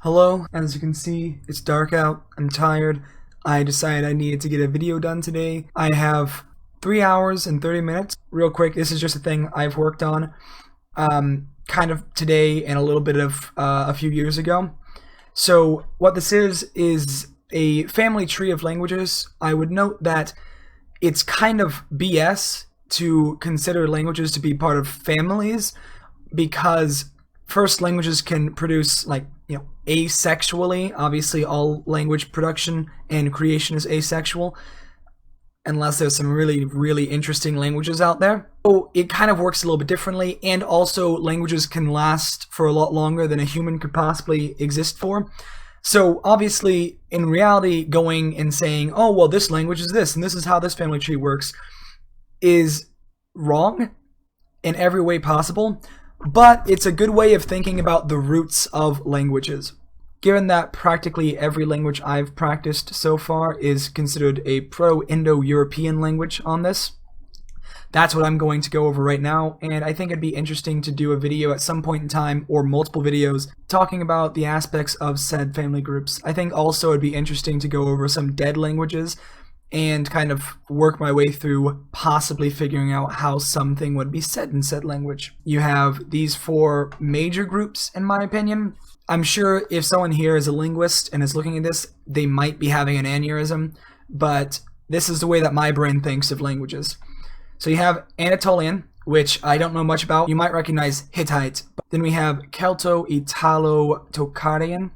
Hello, as you can see, it's dark out, I'm tired. I decided I needed to get a video done today. I have 3 hours and 30 minutes. Real quick, this is just a thing I've worked on kind of today and a little bit of a few years ago. So what this is a family tree of languages. I would note that it's kind of BS to consider languages to be part of families because first, languages can produce asexually. Obviously all language production and creation is asexual unless there's some really interesting languages out there. So it kind of works a little bit differently, and also languages can last for a lot longer than a human could possibly exist for. So obviously in reality, going and saying, oh well, this language is this and this is how this family tree works is wrong in every way possible. But it's a good way of thinking about the roots of languages. Given that practically every language I've practiced so far is considered a Pro-Indo-European language on this, that's what I'm going to go over right now, and I think it'd be interesting to do a video at some point in time, or multiple videos, talking about the aspects of said family groups. I think also it'd be interesting to go over some dead languages and kind of work my way through possibly figuring out how something would be said in said language. You have these four major groups, in my opinion. I'm sure if someone here is a linguist and is looking at this, they might be having an aneurysm, but this is the way that my brain thinks of languages. So you have Anatolian, which I don't know much about. You might recognize Hittite. Then we have Celto-Italo-Tocharian.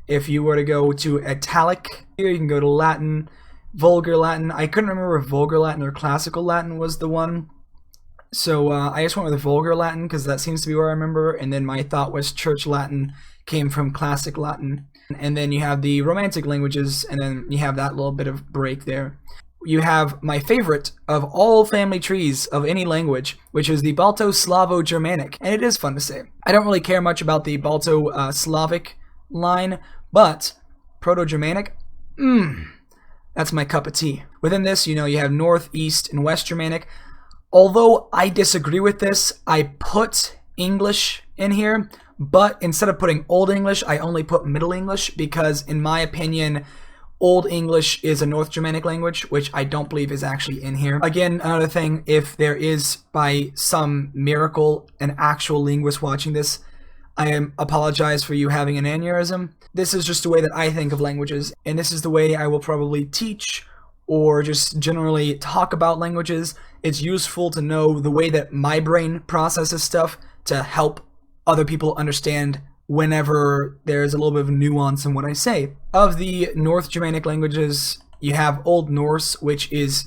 If you were to go to Italic, here you can go to Latin, Vulgar Latin. I couldn't remember if Vulgar Latin or Classical Latin was the one. So I just went with Vulgar Latin because that seems to be where I remember. And then my thought was Church Latin came from Classic Latin. And then you have the Romantic languages, and then you have that little bit of break there. You have my favorite of all family trees of any language, which is the Balto-Slavo-Germanic. And it is fun to say. I don't really care much about the Balto-Slavic line, but Proto-Germanic, that's my cup of tea. Within this, you have North, East, and West Germanic. Although I disagree with this, I put English in here, but instead of putting Old English, I only put Middle English because, in my opinion, Old English is a North Germanic language, which I don't believe is actually in here. Again, another thing, if there is, by some miracle, an actual linguist watching this, I apologize for you having an aneurysm. This is just the way that I think of languages, and this is the way I will probably teach or just generally talk about languages. It's useful to know the way that my brain processes stuff to help other people understand whenever there's a little bit of nuance in what I say. Of the North Germanic languages, you have Old Norse, which is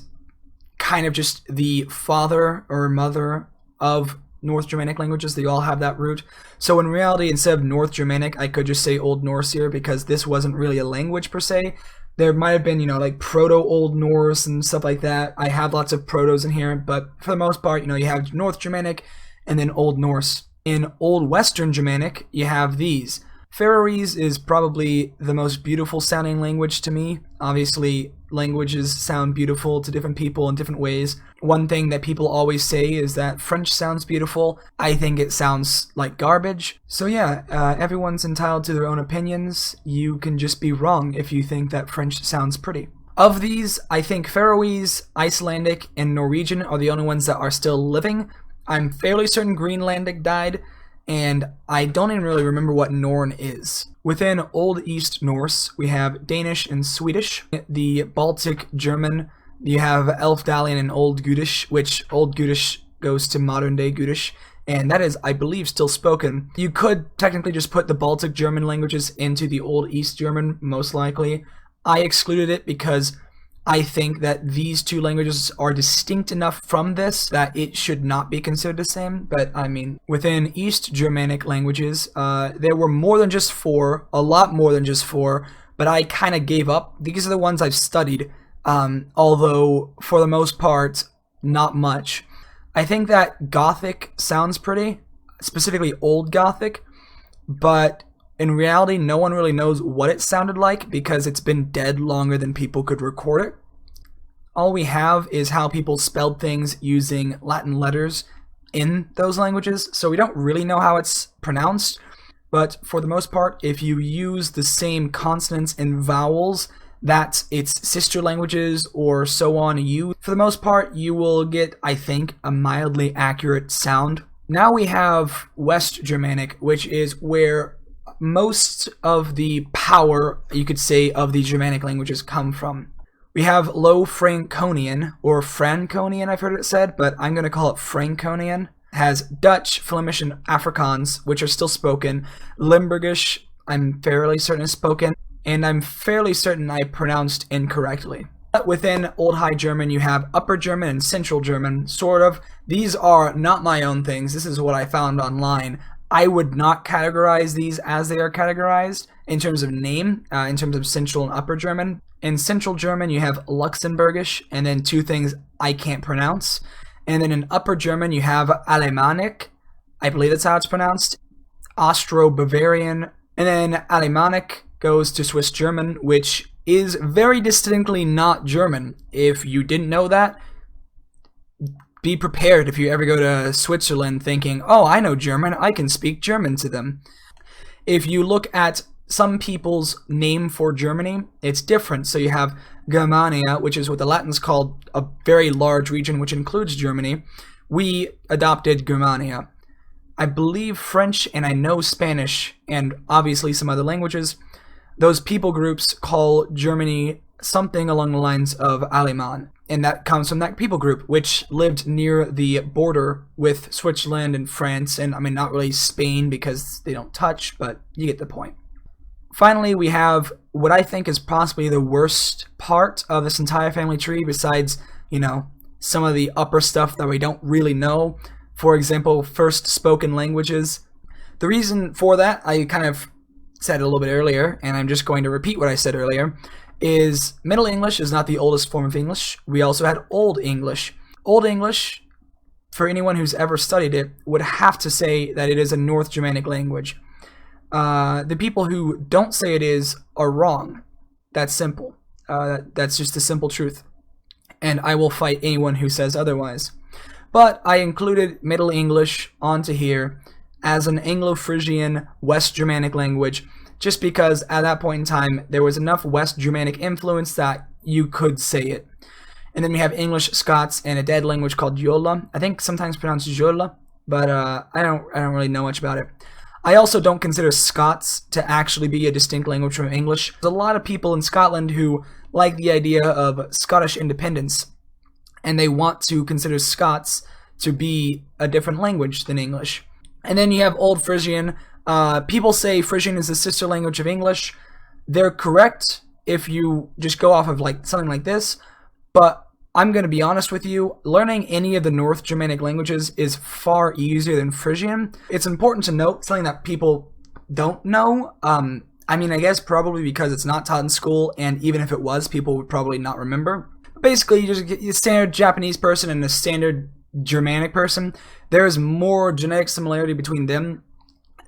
kind of just the father or mother of North Germanic languages. They all have that root. So in reality, instead of North Germanic, I could just say Old Norse here because this wasn't really a language per se. There might have been, like Proto-Old Norse and stuff like that. I have lots of protos in here, but for the most part, you have North Germanic and then Old Norse. In Old Western Germanic, you have these. Faroese is probably the most beautiful sounding language to me. Obviously, languages sound beautiful to different people in different ways. One thing that people always say is that French sounds beautiful. I think it sounds like garbage. So yeah, everyone's entitled to their own opinions. You can just be wrong if you think that French sounds pretty. Of these, I think Faroese, Icelandic, and Norwegian are the only ones that are still living. I'm fairly certain Greenlandic died, and I don't even really remember what Norn is. Within Old East Norse, we have Danish and Swedish. The Baltic German, you have Elfdalian and Old Gudish, which Old Gudish goes to modern day Gudish, and that is, I believe, still spoken. You could technically just put the Baltic German languages into the Old East German, most likely. I excluded it because I think that these two languages are distinct enough from this that it should not be considered the same. But I mean, within East Germanic languages, there were more than just four, a lot more than just four, but I kind of gave up. These are the ones I've studied, although for the most part, not much. I think that Gothic sounds pretty, specifically Old Gothic, but in reality, no one really knows what it sounded like because it's been dead longer than people could record it. All we have is how people spelled things using Latin letters in those languages, so we don't really know how it's pronounced. but for the most part, if you use the same consonants and vowels that its sister languages or so on use, for the most part, you will get, I think, a mildly accurate sound. Now we have West Germanic, which is where most of the power, you could say, of the Germanic languages come from. We have Low Franconian, or Franconian, I've heard it said, but I'm going to call it Franconian. Has Dutch, Flemish, and Afrikaans, which are still spoken. Limburgish, I'm fairly certain is spoken, and I'm fairly certain I pronounced incorrectly. But within Old High German, you have Upper German and Central German, sort of. These are not my own things. This is what I found online. I would not categorize these as they are categorized in terms of name, in terms of Central and Upper German. In Central German, you have Luxembourgish, and then two things I can't pronounce. And then in Upper German, you have Alemannic, I believe that's how it's pronounced, Austro-Bavarian, and then Alemannic goes to Swiss German, which is very distinctly not German. If you didn't know that, be prepared if you ever go to Switzerland thinking, oh, I know German, I can speak German to them. If you look at some people's name for Germany, it's different. So you have Germania, which is what the Latins called a very large region which includes Germany. We adopted Germania. I believe French and I know Spanish and obviously some other languages. Those people groups call Germany something along the lines of Allemand, and that comes from that people group which lived near the border with Switzerland and France, and I mean not really Spain because they don't touch, but you get the point. Finally, we have what I think is possibly the worst part of this entire family tree besides, you know, some of the upper stuff that we don't really know. For example, first spoken languages. The reason for that, I kind of said a little bit earlier, and I'm just going to repeat what I said earlier, is Middle English is not the oldest form of English. We also had Old English. Old English, for anyone who's ever studied it, would have to say that it is a North Germanic language. The people who don't say it is are wrong. That's simple. That's just the simple truth. And I will fight anyone who says otherwise. But I included Middle English onto here as an Anglo-Frisian West Germanic language just because at that point in time there was enough West Germanic influence that you could say it. And then we have English, Scots, and a dead language called Jola. I think sometimes pronounced Jola, but I don't really know much about it. I also don't consider Scots to actually be a distinct language from English. There's a lot of people in Scotland who like the idea of Scottish independence, and they want to consider Scots to be a different language than English. And then you have Old Frisian. People say Frisian is the sister language of English. They're correct if you just go off of like something like this, but I'm going to be honest with you, learning any of the North Germanic languages is far easier than Frisian. It's important to note something that people don't know. I mean, I guess probably because it's not taught in school, and even if it was, people would probably not remember. Basically, you just get a standard Japanese person and a standard Germanic person. There is more genetic similarity between them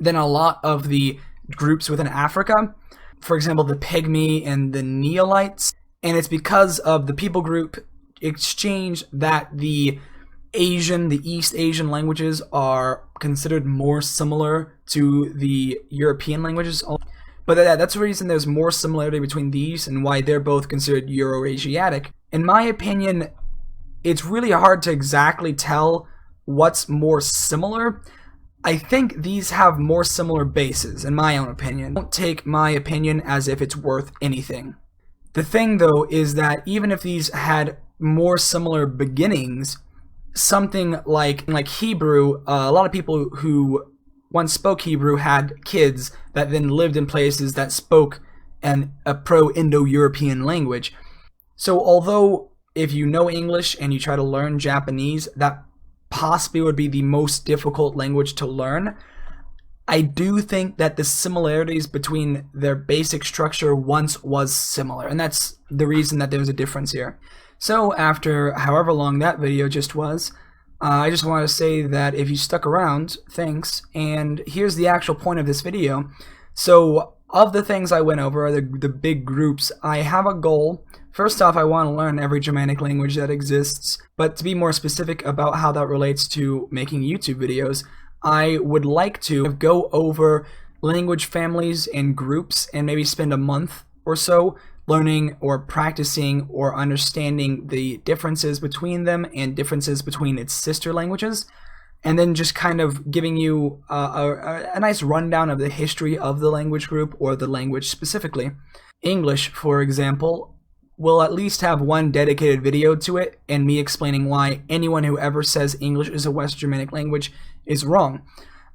than a lot of the groups within Africa. For example, the Pygmy and the Neolites. And it's because of the people group exchange that the East Asian languages are considered more similar to the European languages. But that's the reason there's more similarity between these and why they're both considered Euro-Asiatic. In my opinion, it's really hard to exactly tell what's more similar. I think these have more similar bases, in my own opinion. Don't take my opinion as if it's worth anything. The thing, though, is that even if these had more similar beginnings, something like Hebrew, a lot of people who once spoke Hebrew had kids that then lived in places that spoke a pro-Indo-European language. So although if you know English and you try to learn Japanese, that possibly would be the most difficult language to learn, I do think that the similarities between their basic structure once was similar, and that's the reason that there's a difference here. So after however long that video just was, I just want to say that if you stuck around, thanks, and here's the actual point of this video. So of the things I went over, the big groups, I have a goal. First off, I want to learn every Germanic language that exists, but to be more specific about how that relates to making YouTube videos, I would like to go over language families and groups and maybe spend a month or so learning or practicing or understanding the differences between them and differences between its sister languages, and then just kind of giving you a nice rundown of the history of the language group or the language specifically. English, for example, will at least have one dedicated video to it and me explaining why anyone who ever says English is a West Germanic language is wrong.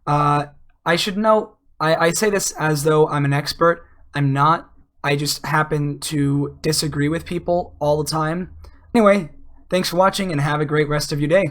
I should note, I say this as though I'm an expert. I'm not. I just happen to disagree with people all the time. Anyway, thanks for watching and have a great rest of your day.